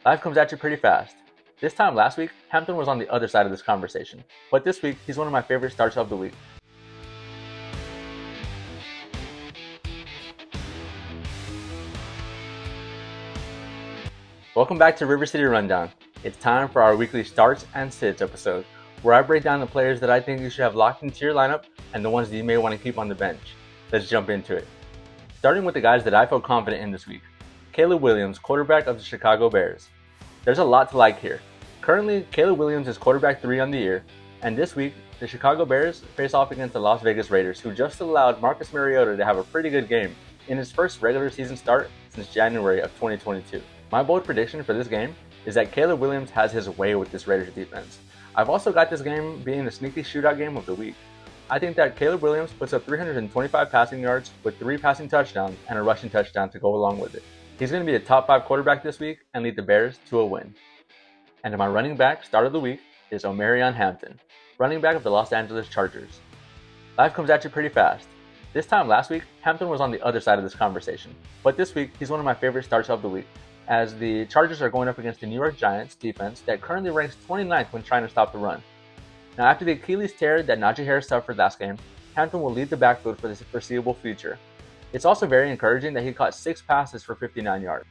Life comes at you pretty fast. This time last week, Hampton was on the other side of this conversation, but this week, he's one of my favorite starts of the week. Welcome back to Rivercity Rundown. It's time for our weekly starts and sits episode, where I break down the players that I think you should have locked into your lineup and the ones that you may want to keep on the bench. Let's jump into it. Starting with the guys that I feel confident in this week. Caleb Williams, quarterback of the Chicago Bears. There's a lot to like here. Currently, Caleb Williams is quarterback 3 on the year, and this week, the Chicago Bears face off against the Las Vegas Raiders, who just allowed Marcus Mariota to have a pretty good game in his first regular season start since January of 2022. My bold prediction for this game is that Caleb Williams has his way with this Raiders defense. I've also got this game being the sneaky shootout game of the week. I think that Caleb Williams puts up 325 passing yards with 3 passing touchdowns and a rushing touchdown to go along with it. He's going to be a top 5 quarterback this week and lead the Bears to a win. And my running back start of the week is Omarion Hampton, running back of the Los Angeles Chargers. Life comes at you pretty fast. This time last week, Hampton was on the other side of this conversation, but this week he's one of my favorite starts of the week, as the Chargers are going up against the New York Giants defense that currently ranks 29th when trying to stop the run. Now, after the Achilles tear that Najee Harris suffered last game, Hampton will lead the backfield for the foreseeable future. It's also very encouraging that he caught 6 passes for 59 yards.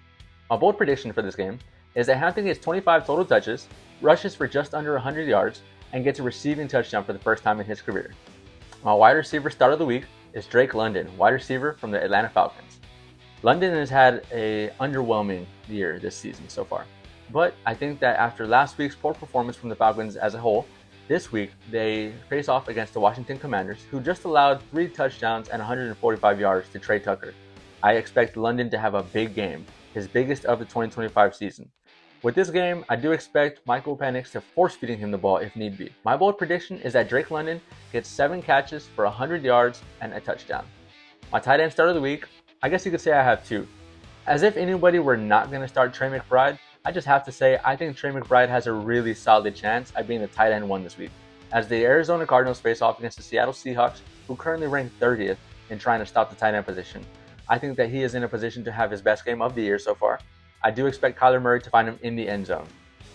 My bold prediction for this game is that Hampton gets 25 total touches, rushes for just under 100 yards, and gets a receiving touchdown for the first time in his career. My wide receiver start of the week is Drake London, wide receiver from the Atlanta Falcons. London has had an underwhelming year this season so far, but I think that after last week's poor performance from the Falcons as a whole, this week they face off against the Washington Commanders, who just allowed 3 touchdowns and 145 yards to Trey Tucker. I expect London to have a big game, his biggest of the 2025 season. With this game, I do expect Michael Penix to force feeding him the ball if need be. My bold prediction is that Drake London gets 7 catches for 100 yards and a touchdown. My tight end start of the week, I guess you could say I have 2. As if anybody were not going to start Trey McBride, I just have to say I think Trey McBride has a really solid chance at being the tight end 1 this week, as the Arizona Cardinals face off against the Seattle Seahawks, who currently rank 30th in trying to stop the tight end position. I think that he is in a position to have his best game of the year so far. I do expect Kyler Murray to find him in the end zone.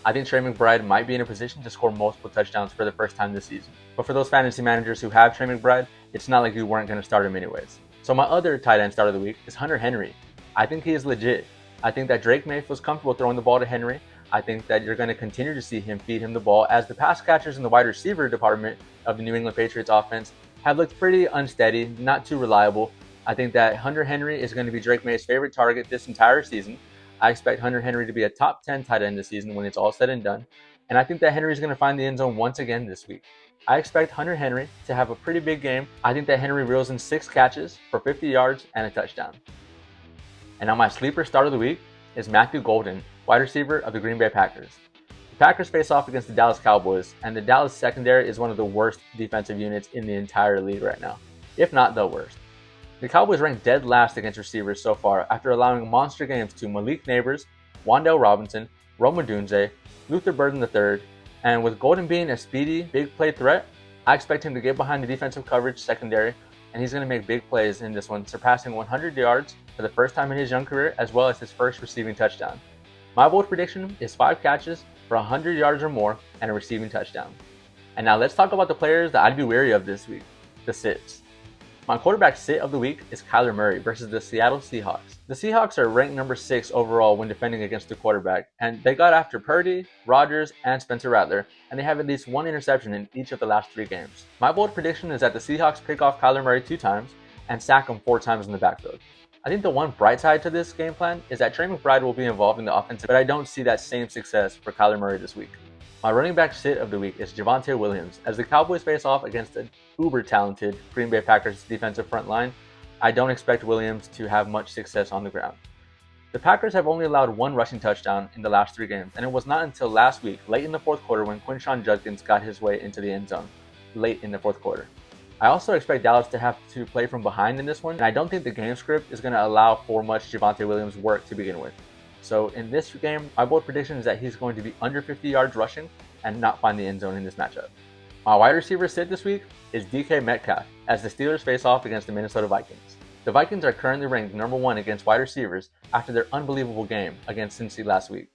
I think Trey McBride might be in a position to score multiple touchdowns for the first time this season. But for those fantasy managers who have Trey McBride, it's not like you weren't going to start him anyways. So my other tight end start of the week is Hunter Henry. I think he is legit. I think that Drake May feels comfortable throwing the ball to Henry. I think that you're going to continue to see him feed him the ball, as the pass catchers in the wide receiver department of the New England Patriots offense have looked pretty unsteady, not too reliable. I think that Hunter Henry is going to be Drake May's favorite target this entire season. I expect Hunter Henry to be a top 10 tight end this season when it's all said and done. And I think that Henry is going to find the end zone once again this week. I expect Hunter Henry to have a pretty big game. I think that Henry reels in 6 catches for 50 yards and a touchdown. And now my sleeper start of the week is Matthew Golden, wide receiver of the Green Bay Packers. The Packers face off against the Dallas Cowboys, and the Dallas secondary is one of the worst defensive units in the entire league right now, if not the worst. The Cowboys rank dead last against receivers so far after allowing monster games to Malik Neighbors, Wan'Dale Robinson, Rome Odunze, Luther Burden III, and with Golden being a speedy, big play threat, I expect him to get behind the defensive coverage secondary, and he's going to make big plays in this one, surpassing 100 yards for the first time in his young career, as well as his first receiving touchdown. My bold prediction is 5 catches for 100 yards or more and a receiving touchdown. And now let's talk about the players that I'd be wary of this week, the sits. My quarterback sit of the week is Kyler Murray versus the Seattle Seahawks. The Seahawks are ranked number 6 overall when defending against the quarterback, and they got after Purdy, Rodgers, and Spencer Rattler, and they have at least 1 interception in each of the last 3 games. My bold prediction is that the Seahawks pick off Kyler Murray 2 times and sack him 4 times in the backfield. I think the one bright side to this game plan is that Trey McBride will be involved in the offense, but I don't see that same success for Kyler Murray this week. My running back sit of the week is Javonte Williams. As the Cowboys face off against an uber-talented Green Bay Packers defensive front line, I don't expect Williams to have much success on the ground. The Packers have only allowed 1 rushing touchdown in the last 3 games, and it was not until last week, late in the 4th quarter, when Quinshon Judkins got his way into the end zone, late in the 4th quarter. I also expect Dallas to have to play from behind in this one, and I don't think the game script is going to allow for much Javonte Williams work to begin with. So in this game, my bold prediction is that he's going to be under 50 yards rushing and not find the end zone in this matchup. My wide receiver sit this week is DK Metcalf, as the Steelers face off against the Minnesota Vikings. The Vikings are currently ranked number 1 against wide receivers after their unbelievable game against Cincy last week.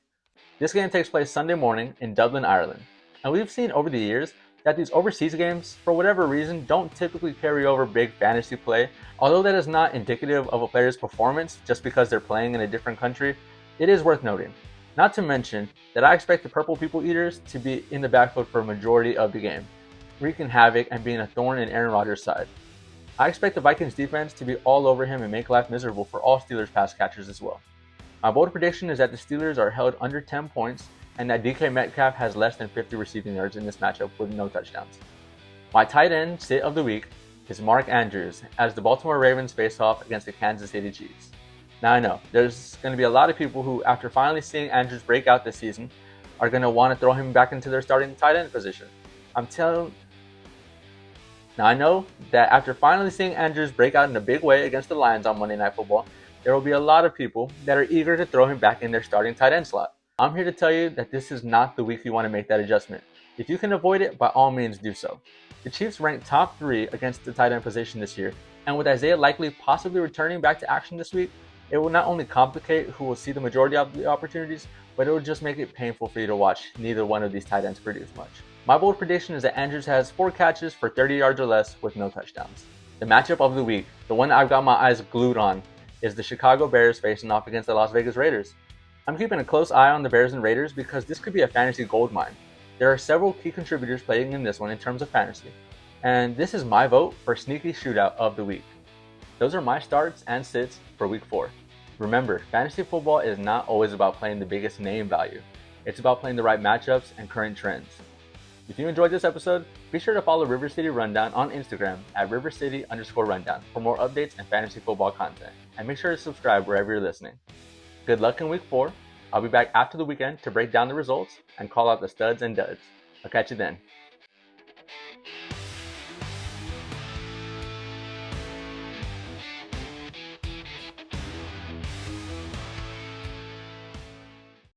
This game takes place Sunday morning in Dublin, Ireland, and we've seen over the years that these overseas games, for whatever reason, don't typically carry over big fantasy play. Although that is not indicative of a player's performance just because they're playing in a different country, it is worth noting. Not to mention that I expect the Purple People Eaters to be in the backfield for a majority of the game, wreaking havoc and being a thorn in Aaron Rodgers' side. I expect the Vikings defense to be all over him and make life miserable for all Steelers pass catchers as well. My bold prediction is that the Steelers are held under 10 points and that DK Metcalf has less than 50 receiving yards in this matchup with no touchdowns. My tight end sit of the week is Mark Andrews as the Baltimore Ravens face off against the Kansas City Chiefs. Now I know there's going to be a lot of people who, after finally seeing Andrews break out this season, are going to want to throw him back into their starting tight end position. Now I know that after finally seeing Andrews break out in a big way against the Lions on Monday Night Football, there will be a lot of people that are eager to throw him back in their starting tight end slot. I'm here to tell you that this is not the week you want to make that adjustment. If you can avoid it, by all means do so. The Chiefs rank top 3 against the tight end position this year, and with Isaiah likely possibly returning back to action this week, it will not only complicate who will see the majority of the opportunities, but it will just make it painful for you to watch neither one of these tight ends produce much. My bold prediction is that Andrews has 4 catches for 30 yards or less with no touchdowns. The matchup of the week, the one I've got my eyes glued on, is the Chicago Bears facing off against the Las Vegas Raiders. I'm keeping a close eye on the Bears and Raiders because this could be a fantasy goldmine. There are several key contributors playing in this one in terms of fantasy, and this is my vote for sneaky shootout of the week. Those are my starts and sits for week 4. Remember, fantasy football is not always about playing the biggest name value. It's about playing the right matchups and current trends. If you enjoyed this episode, be sure to follow Rivercity Rundown on Instagram at rivercity_rundown for more updates and fantasy football content. And make sure to subscribe wherever you're listening. Good luck in week 4. I'll be back after the weekend to break down the results and call out the studs and duds. I'll catch you then.